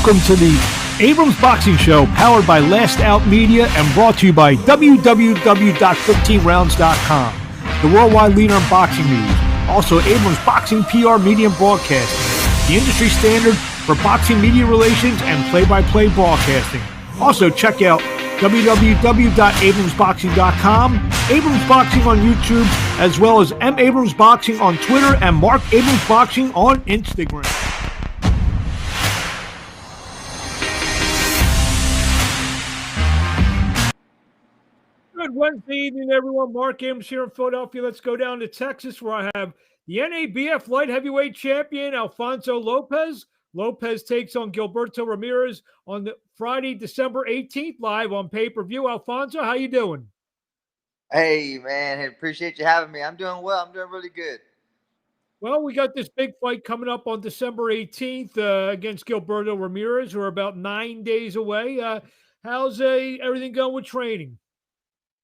welcome to the Abrams Boxing Show, powered by Last Out Media and brought to you by www.15rounds.com, the worldwide leader in boxing news. Also, Abrams Boxing PR Media and Broadcasting, the industry standard for boxing media relations and play-by-play broadcasting. Also, check out www.abramsboxing.com, Abrams Boxing on YouTube, as well as M. Abrams Boxing on Twitter and Mark Abrams Boxing on Instagram. Good Wednesday evening, everyone. Mark Abrams here in Philadelphia. Let's go down to Texas, where I have the NABF light heavyweight champion, Alfonso Lopez. Lopez takes on Gilberto Ramirez on the Friday, December 18th, live on pay-per-view. Alfonso, how you doing? Hey, man. Appreciate you having me. I'm doing well. I'm doing really good. Well, we got this big fight coming up on December 18th against Gilberto Ramirez. We're about 9 days away. How's everything going with training?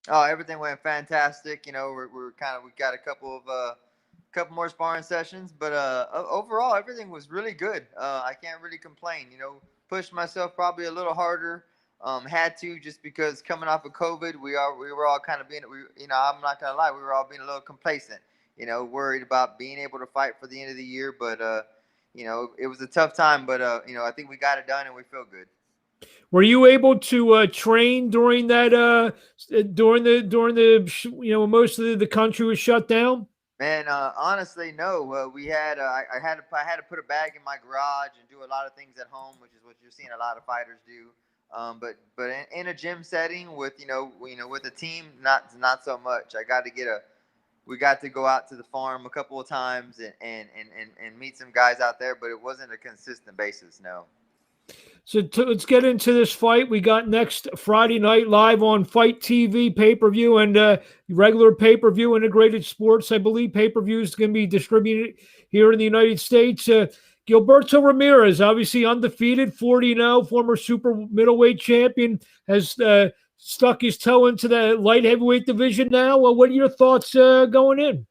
Oh, everything went fantastic. You know, we got a couple more sparring sessions, but overall everything was really good. I can't really complain. You know, pushed myself probably a little harder. Had to, just because coming off of COVID, we were all kind of being, I'm not gonna lie, we were all being a little complacent. You know, worried about being able to fight for the end of the year, but you know, it was a tough time. But you know, I think we got it done and we feel good. Were you able to train during that during the most of the country was shut down? Man, honestly, no. We had I had to put a bag in my garage and do a lot of things at home, which is what you're seeing a lot of fighters do. But in a gym setting with with a team, not so much. We got to go out to the farm a couple of times and meet some guys out there, but it wasn't a consistent basis. No. So let's get into this fight. We got next Friday night live on FITE TV pay-per-view and regular pay-per-view integrated sports. I believe pay-per-view is going to be distributed here in the United States. Gilberto Ramirez, obviously undefeated, 40-0, former super middleweight champion, has stuck his toe into the light heavyweight division now. Well, what are your thoughts going in?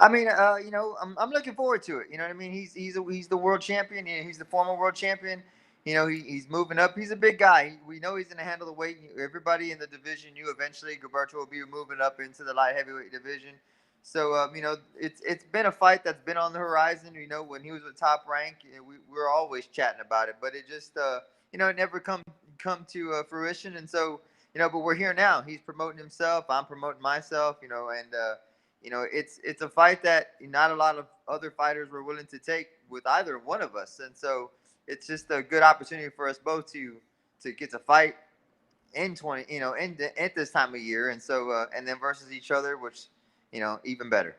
I mean, I'm looking forward to it. You know what I mean? He's the world champion. He's the former world champion. You know, he's moving up. He's a big guy. We know he's going to handle the weight. Everybody in the division knew eventually Gilberto will be moving up into the light heavyweight division. So, you know, it's been a fight that's been on the horizon. You know, when he was at top rank, we were always chatting about it. But it just, you know, it never come to fruition. And so, you know, but we're here now. He's promoting himself. I'm promoting myself, you know, and, you know, it's a fight that not a lot of other fighters were willing to take with either one of us. And so, it's just a good opportunity for us both to get to fight at this time of year, and so and then versus each other, which, you know, even better.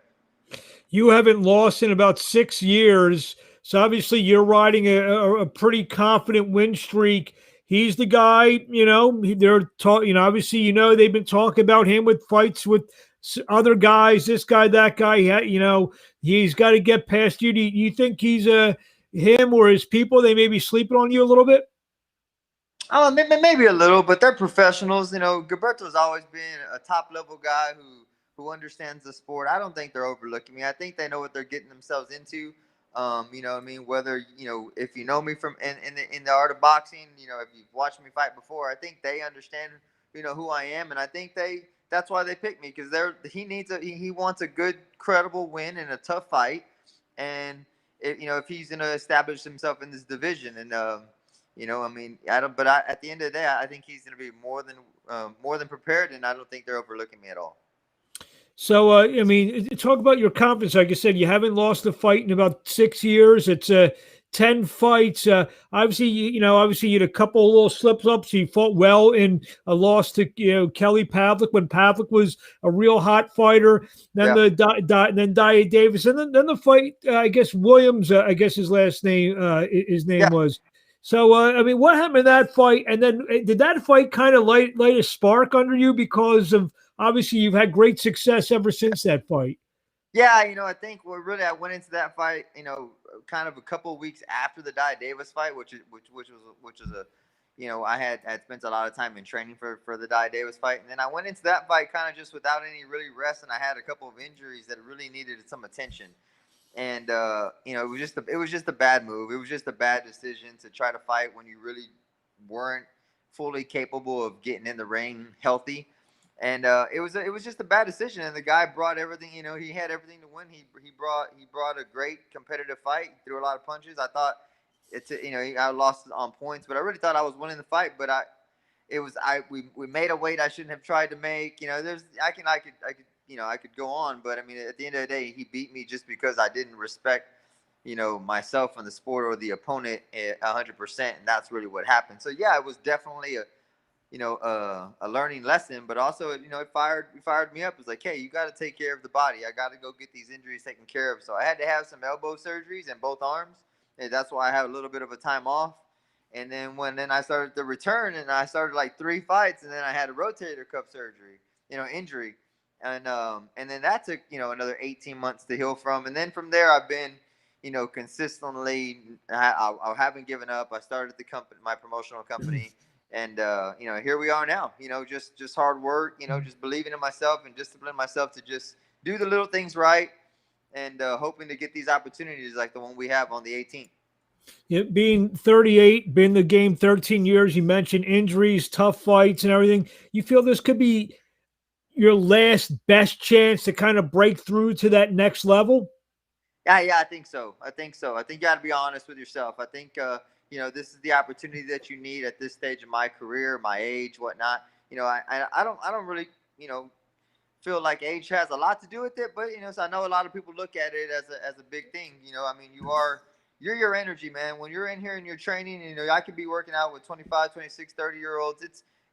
You haven't lost in about 6 years, so obviously you're riding a pretty confident win streak. He's the guy, you know. They're talking, you know. Obviously, you know, they've been talking about him with fights with other guys, this guy, that guy. You know, he's got to get past you. Do you think he's him or his people, they may be sleeping on you a little bit? Oh, maybe a little, but they're professionals. You know, Gilberto's always been a top-level guy who understands the sport. I don't think they're overlooking me. I think they know what they're getting themselves into. You know what I mean? Whether, you know, if you know me from in the art of boxing, you know, if you've watched me fight before, I think they understand, you know, who I am, and I think that's why they picked me, because he wants a good, credible win in a tough fight, and if he's going to establish himself in this division, and you know, I mean, at the end of the day, I think he's going to be more than prepared, and I don't think they're overlooking me at all. So, I mean, talk about your confidence. Like I said, you haven't lost a fight in about 6 years. It's 10 fights. Obviously, you had a couple of little slips-ups. You fought well in a loss to, Kelly Pavlik when Pavlik was a real hot fighter. Then then Dia Davis, and then the fight. I guess Williams. I guess his last name. His name was. So, I mean, what happened in that fight? And then did that fight kind of light a spark under you, because of obviously you've had great success ever since that fight? Yeah, you know, I think I went into that fight, you know, kind of a couple of weeks after the Dia Davis fight, which was a, you know, I had spent a lot of time in training for the Dia Davis fight, and then I went into that fight kind of just without any really rest, and I had a couple of injuries that really needed some attention, And it was just a bad move. It was just a bad decision to try to fight when you really weren't fully capable of getting in the ring healthy. And it was just a bad decision. And the guy brought everything. He had everything to win. He brought a great competitive fight. He threw a lot of punches. I thought I lost on points, but I really thought I was winning the fight. But we made a weight I shouldn't have tried to make. I could go on, but I mean, at the end of the day, he beat me just because I didn't respect myself and the sport or the opponent 100%, and that's really what happened. So yeah, it was definitely a learning lesson, but also it fired me up. It was like, hey, you got to take care of the body. I got to go get these injuries taken care of. So I had to have some elbow surgeries in both arms, and that's why I had a little bit of a time off. And then I started to return, and I started like 3 fights, and then I had a rotator cuff surgery, injury, and then that took another 18 months to heal from, and then from there I've been consistently. I haven't given up. I started the company, my promotional company, and here we are now. Just hard work. Just believing in myself and disciplining myself to just do the little things right, and hoping to get these opportunities like the one we have on the 18th. Yeah, being 38, been in the game 13 years, you mentioned injuries, tough fights, and everything. You feel this could be your last best chance to kind of break through to that next level? Yeah, I think so. I think you got to be honest with yourself. I think this is the opportunity that you need at this stage of my career, my age, whatnot. I don't really feel like age has a lot to do with it, but so I know a lot of people look at it as a big thing. I mean, you're your energy, man. When you're in here and you're training, I could be working out with 25, 26, 30-year olds.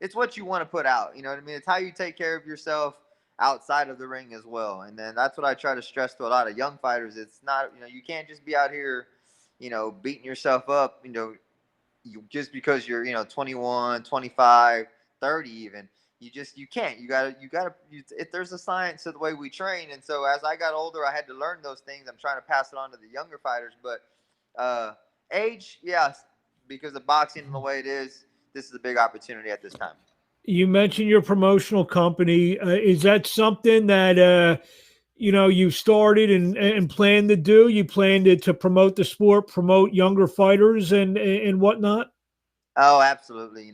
It's what you want to put out. You know what I mean? It's how you take care of yourself outside of the ring as well. And then that's what I try to stress to a lot of young fighters. It's not, you can't just be out here, beating yourself up, just because you're 21, 25, 30 even. You can't. If there's a science to the way we train. And so as I got older, I had to learn those things. I'm trying to pass it on to the younger fighters. But age, yes, because of boxing and the way it is, this is a big opportunity at this time. You mentioned your promotional company. Is that something that you started and plan to do? You planned it to promote the sport, promote younger fighters, and whatnot. Oh, absolutely.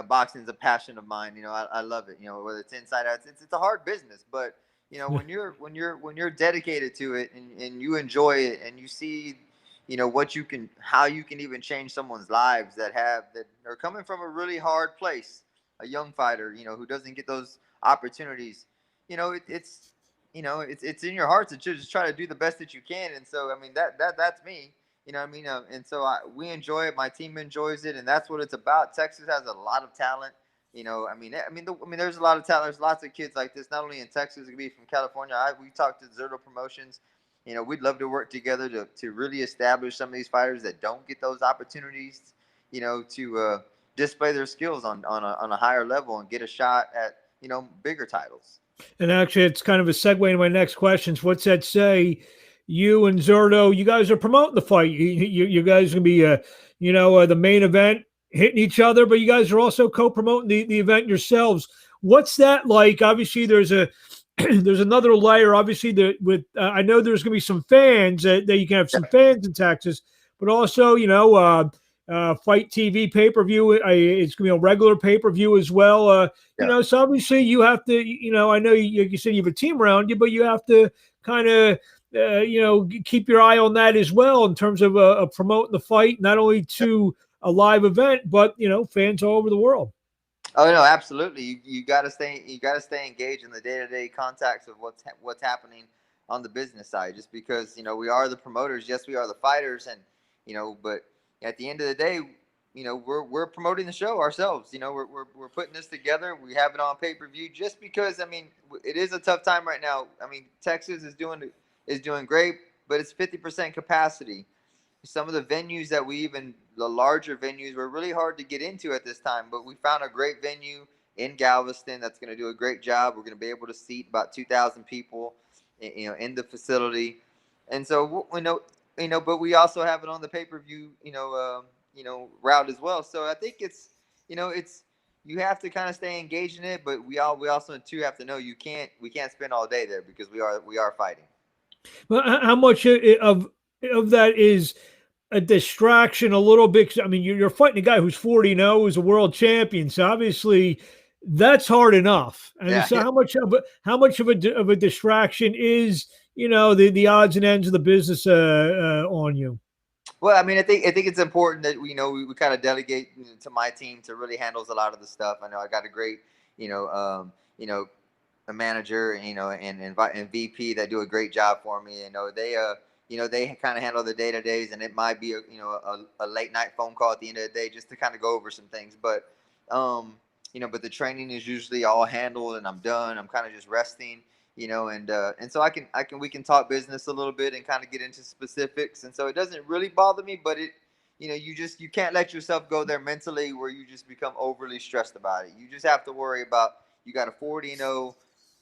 Boxing is a passion of mine. I love it. Whether it's inside out, it's a hard business, but Yeah. when you're dedicated to it and you enjoy it and you see, how you can even change someone's lives that are coming from a really hard place, a young fighter, who doesn't get those opportunities. It's in your heart to just try to do the best that you can. And so, I mean, that's me. What I mean? And so we enjoy it. My team enjoys it, and that's what it's about. Texas has a lot of talent. There's a lot of talent. There's lots of kids like this, not only in Texas, it could be from California. We talked to Zerto Promotions. We'd love to work together to really establish some of these fighters that don't get those opportunities, to display their skills on a higher level and get a shot at, bigger titles. And actually, it's kind of a segue into my next questions. What's that say? You and Zerto, you guys are promoting the fight. You guys are gonna be, the main event, hitting each other, but you guys are also co-promoting the event yourselves. What's that like? Obviously, there's a there's another layer. Obviously, I know there's gonna be some fans that you can have some fans in Texas, but also, Fight TV pay per view. It's gonna be a regular pay per view as well. Yeah. So obviously you have to. I know you said you have a team around you, but you have to kind of keep your eye on that as well in terms of promoting the fight, not only to a live event, but fans all over the world. Oh no, absolutely. You got to stay engaged in the day-to-day contacts of what's happening on the business side. Just because we are the promoters, yes, we are the fighters, and but at the end of the day, we're promoting the show ourselves. We're putting this together. We have it on pay-per-view just because it is a tough time right now. Texas is doing great, but it's 50% capacity. Some of the venues the larger venues were really hard to get into at this time, but we found a great venue in Galveston that's going to do a great job. We're going to be able to seat about 2,000 people, in the facility. And so but we also have it on the pay-per-view, route as well. So I think it's you have to kind of stay engaged in it, but we also too have to know we can't spend all day there because we are fighting. But how much of that is a distraction a little bit? 'Cause, I mean, you're fighting a guy who's 40-0, who's a world champion. So obviously that's hard enough. And Yeah, so how much of a distraction is, the odds and ends of the business on you? well, I mean, I think it's important that we kind of delegate to my team to really handles a lot of the stuff. I know I got a great you know you know a manager, and VP that do a great job for me. They kind of handle the day to days, and it might be a late night phone call at the end of the day just to kind of go over some things. But the training is usually all handled, and I'm done. I'm kind of just resting. And so we can talk business a little bit and kind of get into specifics, and so it doesn't really bother me, but you can't let yourself go there mentally where you just become overly stressed about it. You just have to worry about you got a 40-0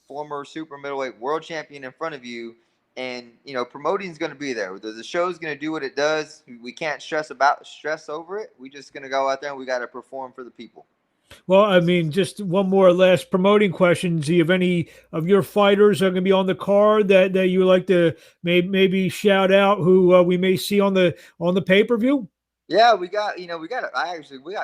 former super middleweight world champion in front of you, and promoting is going to be there. The show is going to do what it does. We can't stress over it. We just going to go out there and we got to perform for the people. Well, I mean, just one more last promoting question. Do you have any of your fighters that are going to be on the card that you would like to maybe shout out who we may see on the pay-per-view? Yeah, we got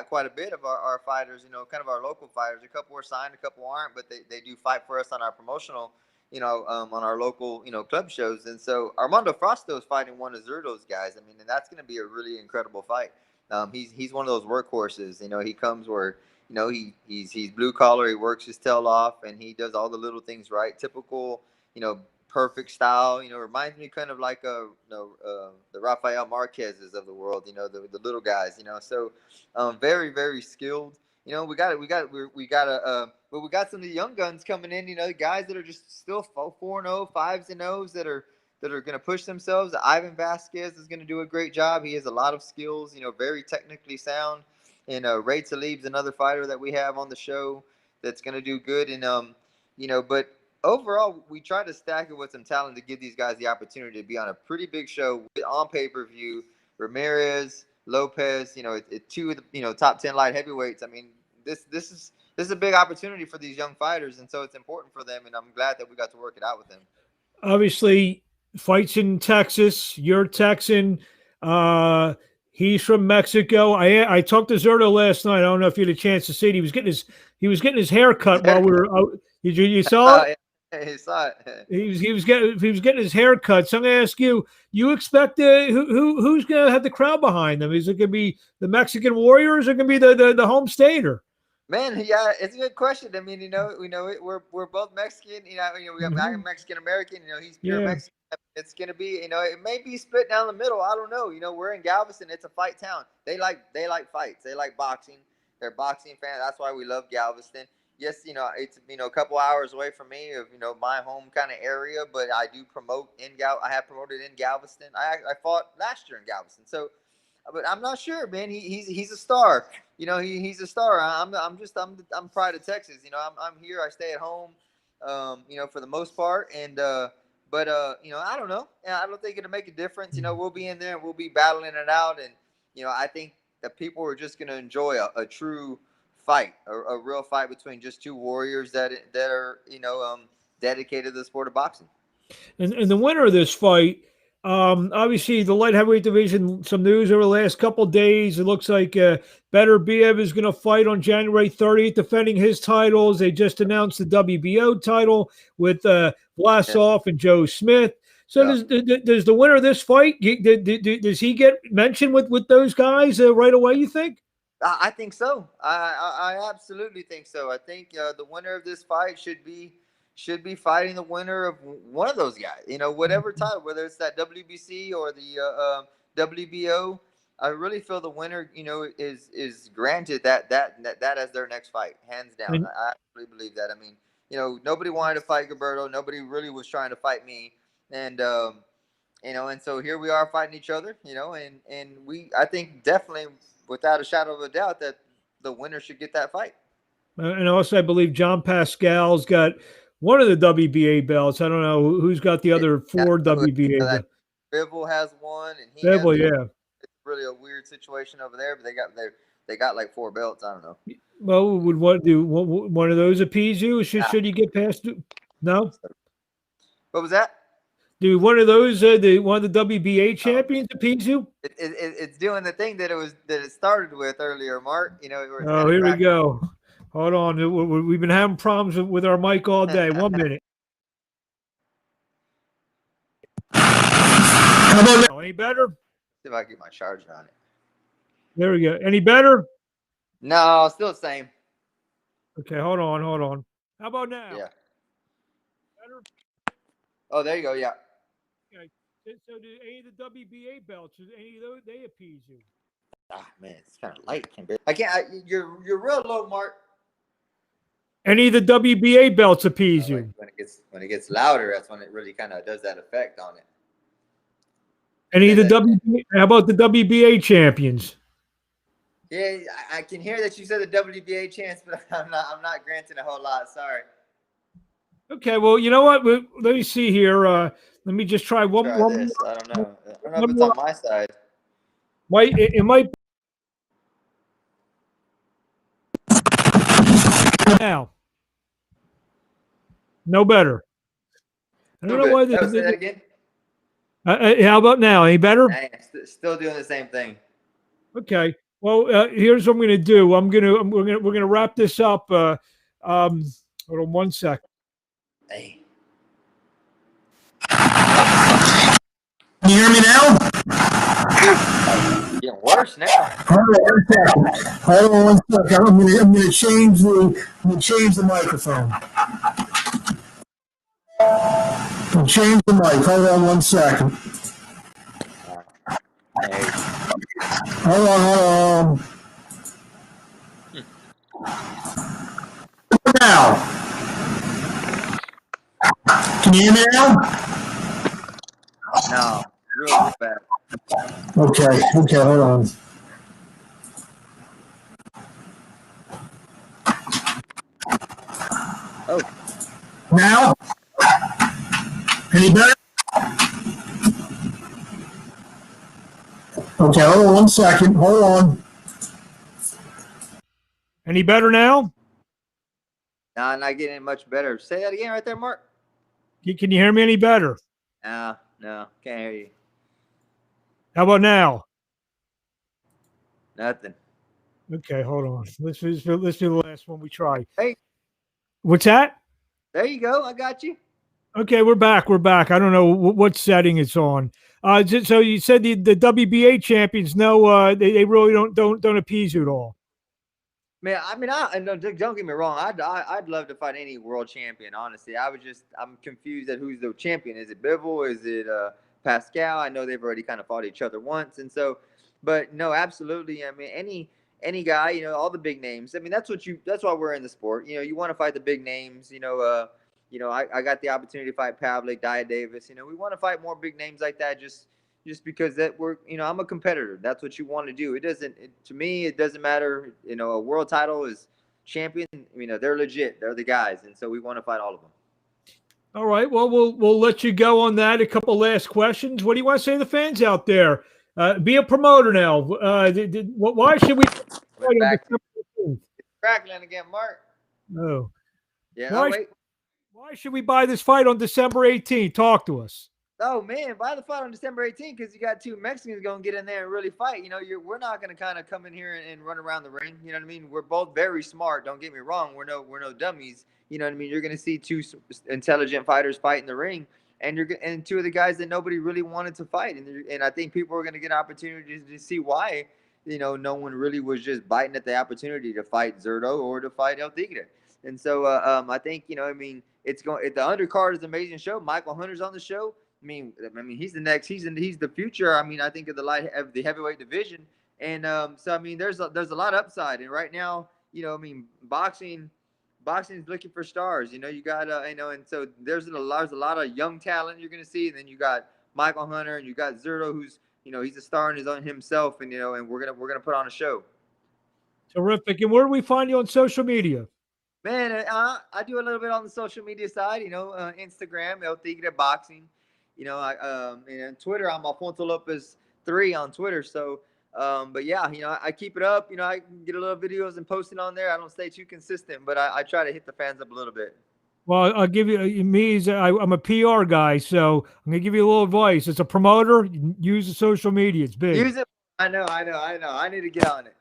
quite a bit of our fighters, kind of our local fighters. A couple are signed, a couple aren't, but they do fight for us on our promotional, on our local, club shows. And so Armando Frosto is fighting one of Zerto's guys. I mean, and that's going to be a really incredible fight. He's one of those workhorses. He comes where, he's blue collar, he works his tail off, and he does all the little things right. Typical, perfect style. Reminds me kind of like the Rafael Marquez's of the world. The little guys. So very very skilled. But we got some of the young guns coming in. The guys that are just still 4-0, 5-0s that are going to push themselves. Ivan Vasquez is going to do a great job. He has a lot of skills. Very technically sound. And Ray Talib's another fighter that we have on the show that's going to do good. But overall, we try to stack it with some talent to give these guys the opportunity to be on a pretty big show on pay-per-view. Ramirez, Lopez, two of the top 10 light heavyweights. I mean, this is a big opportunity for these young fighters, and so it's important for them. And I'm glad that we got to work it out with them. Obviously, fights in Texas. You're Texan. Uh, he's from Mexico. I talked to Zerto last night. I don't know if you had a chance to see it. He was getting his hair cut while we were out. You saw it? He saw it. He was getting his hair cut. So I'm gonna ask you. You expect who's gonna have the crowd behind them? Is it gonna be the Mexican Warriors or gonna be the home stater? Man, yeah, it's a good question. I mean, we're both Mexican. We have I'm Mhm. Mexican American. He's pure Yeah. Mexican. It's gonna be, it may be split down the middle. I don't know. We're in Galveston. It's a fight town. They like fights. They like boxing. They're boxing fans. That's why we love Galveston. Yes, it's a couple hours away from me of my home kind of area, but I do promote in I have promoted in Galveston. I fought last year in Galveston, so but I'm not sure, man. He's a star. He's a star. I'm pride of Texas. I'm here. I stay at home. For the most part, and but I don't know. I don't think it'll make a difference. We'll be in there and we'll be battling it out, and I think that people are just going to enjoy a true fight, a real fight between just two warriors that are dedicated to the sport of boxing. And the winner of this fight, obviously the light heavyweight division, some news over the last couple of days. It looks like Better Biev is going to fight on January 30th, defending his titles. They just announced the WBO title with Vlasov and Joe Smith. So Yeah. does the winner of this fight, does he get mentioned with those guys right away, you think? I think so. I absolutely think so. I think the winner of this fight should be fighting the winner of one of those guys. Whatever title, whether it's that WBC or the WBO. I really feel the winner, is granted that as their next fight, hands down. And I absolutely believe that. I mean, nobody wanted to fight Gilberto. Nobody really was trying to fight me, and and so here we are fighting each other. I think definitely, without a shadow of a doubt, that the winner should get that fight. and also, I believe John Pascal's got one of the WBA belts. I don't know who's got the other Yeah, four WBA that belts. Bivol has one, and he has Bevel, one. yeah. It's really a weird situation over there, but they got like four belts. I don't know. Well, would what do one of those appease you? Should you get past? No. What was that? Do one of those, one of the WBA champions appease you? It's doing the thing that it started with earlier, Mark. You know, where it's Oh, kind of here we cracked. go. Hold on. We've been having problems with our mic all day. 1 minute. How about now? Any better? See if I can get my charger on it. There we go. Any better? No, still the same. Okay, hold on, hold on. How about now? Yeah. Better? Oh, there you go. Yeah. Okay. So do any of the WBA belts, do any of those, they appease you? Ah, man, it's kind of light. I can't. You're real low, Mark. Any of the WBA belts appease you? Like when it gets louder, that's when it really kind of does that effect on it. Any of the WBA? How about the WBA champions? Yeah, I can hear that you said the WBA chance, but I'm not granting a whole lot. Sorry. Okay, well, you know what? Let me see here. Let me just try one Try more. this. I don't know. I don't know if it's on my side. It might now. No better. I don't know why Say that again. how about now? Any better? Still doing the same thing. Okay. Well, here's what I'm going to do. We're gonna wrap this up. Hold on 1 second. Hey. Can you hear me now? Getting worse now. Hold on 1 second. I'm gonna change the microphone. Change the mic. Hold on 1 second. Hey. Hold on. Now. Can you hear me now? No, real bad. Okay, hold on. Oh. Now? Any better? Okay, hold on 1 second. Hold on. Any better now? No, not getting much better. Say that again right there, Mark. Can you hear me any better? No, can't hear you. How about now? Nothing. Okay, hold on. Let's do the last one we try. Hey. What's that? There you go. I got you. Okay, we're back. I don't know what setting it's on. So you said the WBA champions, no, they really don't appease you at all. Man, I mean, don't get me wrong. I'd love to fight any world champion. Honestly, I'm confused at who's the champion. Is it Bivol? Is it Pascal? I know they've already kind of fought each other once, and so, but no, absolutely. I mean, any guy, you know, all the big names. I mean, that's why we're in the sport. You know, you want to fight the big names. You know, I got the opportunity to fight Pavlik, Dia Davis. You know, we want to fight more big names like that. Just because I'm a competitor. That's what you want to do. To me, it doesn't matter. You know, a world title is champion. You know, they're legit. They're the guys. And so we want to fight all of them. All right. Well, we'll let you go on that. A couple last questions. What do you want to say to the fans out there? Be a promoter now. Why should we? It's crackling again, Mark. No. Yeah, Why should we buy this fight on December 18th? Talk to us. Oh man, buy the fight on December 18th because you got two Mexicans going to get in there and really fight. You know, we're not going to kind of come in here and run around the ring. You know what I mean? We're both very smart. Don't get me wrong. We're no dummies. You know what I mean? You're going to see two intelligent fighters fight in the ring, and two of the guys that nobody really wanted to fight. And I think people are going to get opportunities to see why. You know, no one really was just biting at the opportunity to fight Zurdo or to fight El Tigre. And so I think, you know, I mean, the undercard is an amazing show. Michael Hunter's on the show. I mean, he's the next. He's the future. I mean, I think of the heavyweight division, and so I mean, there's a lot of upside. And right now, you know, I mean, boxing is looking for stars. You know, you got you know, and so there's a lot of young talent you're gonna see. And then you got Michael Hunter, and you got Zurdo, who's, you know, he's a star in his own himself, and you know, and we're gonna put on a show. Terrific. And where do we find you on social media? Man, I do a little bit on the social media side. You know, Instagram, El Tigre Boxing. You know, and Twitter, I'm Alfonso Lopez 3 on Twitter. So, but yeah, you know, I keep it up. You know, I get a little videos and posting on there. I don't stay too consistent, but I try to hit the fans up a little bit. Well, I'll give you me as I'm a PR guy, so I'm gonna give you a little advice. As a promoter, use the social media. It's big. Use it. I know. I need to get on it.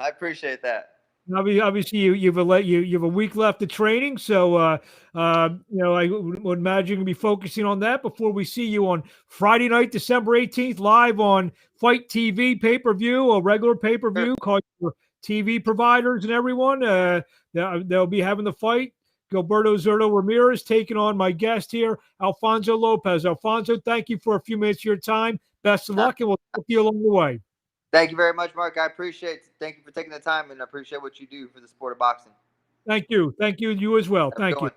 I appreciate that. Obviously, you have a week left of training, so I would imagine you're gonna be focusing on that before we see you on Friday night, December 18th, live on Fight TV pay-per-view, a regular Sure. pay-per-view. Call your TV providers and everyone. They'll be having the fight. Gilberto Ramirez taking on my guest here, Alfonso Lopez. Alfonso, thank you for a few minutes of your time. Best of luck, and we'll talk to you along the way. Thank you very much, Mark. I appreciate it. Thank you for taking the time, and I appreciate what you do for the sport of boxing. Thank you. Thank you. You as well. Have a Thank good you. one.